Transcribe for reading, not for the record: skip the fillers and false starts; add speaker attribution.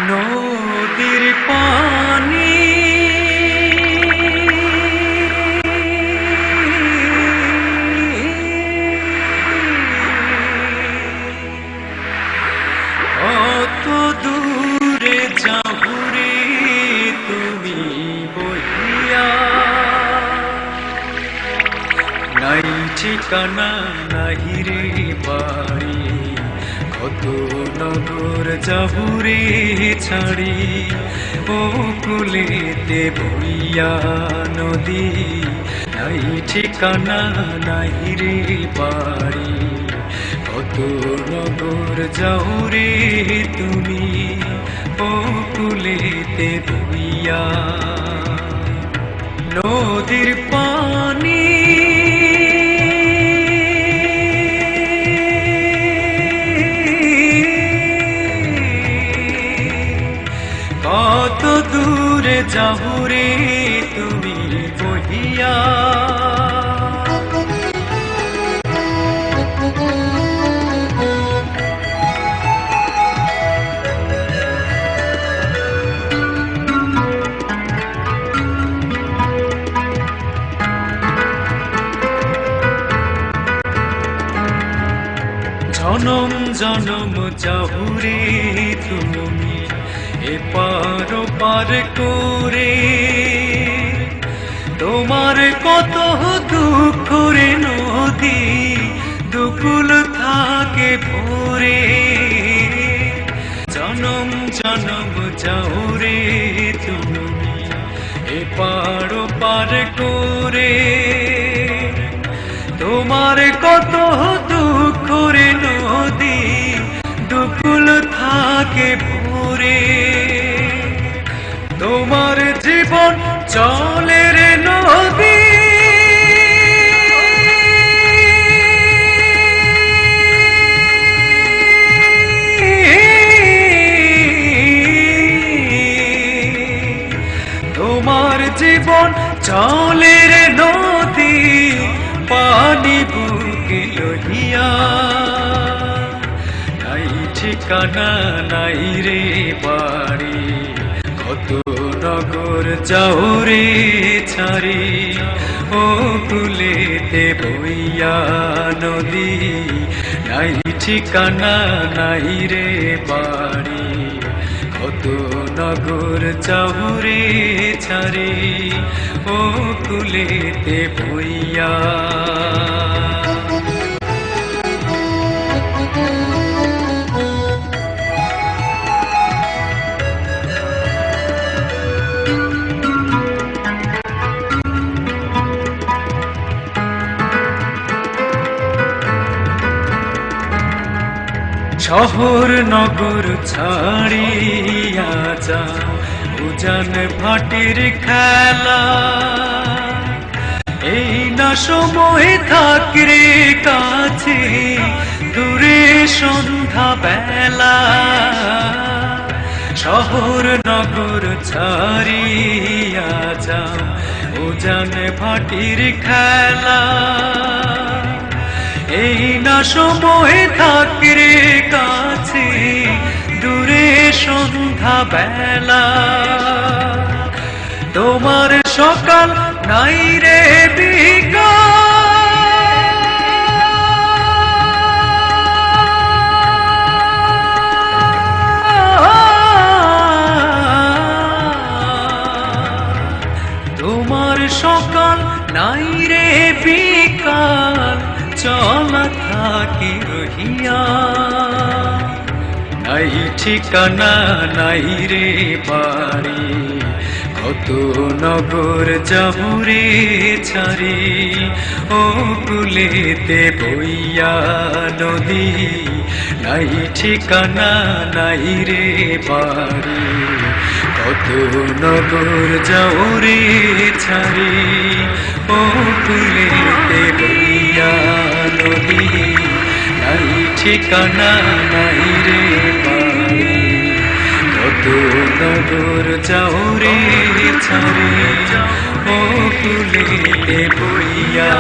Speaker 1: নদীর পানি কত দূরে যাহুরে তুমি বহিয়া, নাই ঠিকানা নাই রে বাড়ি, কত নগর যাহুরে ছাড়ি। ও কুলেতে বইয়া নদী, নাই ঠিকানা নাই রে বাড়ি, কত নগর যাহুরে তুমি। ও কুলেতে বইয়া নদীর পানি কত দূরে যাহুরে তুমি বহিয়া। জনম জনম যাহুরে তুমি এপার ওপার করে, তোমার কত দুঃখ রে নদী দুকুল থাকে ভরে। জনম জনম যাহুরে তুমি এপার ওপার করে, তোমার কত দুঃখ রে নদী দুকুল থাকে ভরে। তোমার জীবন চলে রে নদী, তোমার জীবন চলে রে নদী পানি বুকে লইয়া। নাই ঠিকানা নাই রে বাড়ি, কত নগর যাহুরে ছাড়ি। ও কুলেতে বইয়া নদী, নাই ঠিকানা নাই রে বাড়ি, কত নগর যাহুরে ছাড়ি। ও কুলেতে বইয়া শহর নগর ছাড়িয়া যাও উজান ভাটির খেলা। এই না সময় থাকরে কাছে দূরে সন্ধ্যা বেলা। শহর নগর ছাড়িয়া যাও উজান ভাটির খেলা। এই না সময় থাকরে কাছে দূরে সন্ধ্যা বেলা। তোমার সকাল নাই রে বিকাল, তোমার সকাল নাই রে বিকাল, চলা থাকি রহিয়া। নাই ঠিকানা নাই রে বাড়ি, কত নগর যাহুরে ছাড়ি। ও কুলেতে বইয়া নদী, নাই ঠিকানা নাই রে বাড়ি, কত নগর যাহুরে ছাড়ি। ও কুলেতে বইয়া নদী, নাই ঠিকানা নাই রে বাড়ি, কত নগর যাহুরে ছাড়ি। ও কুলেতে বইয়া।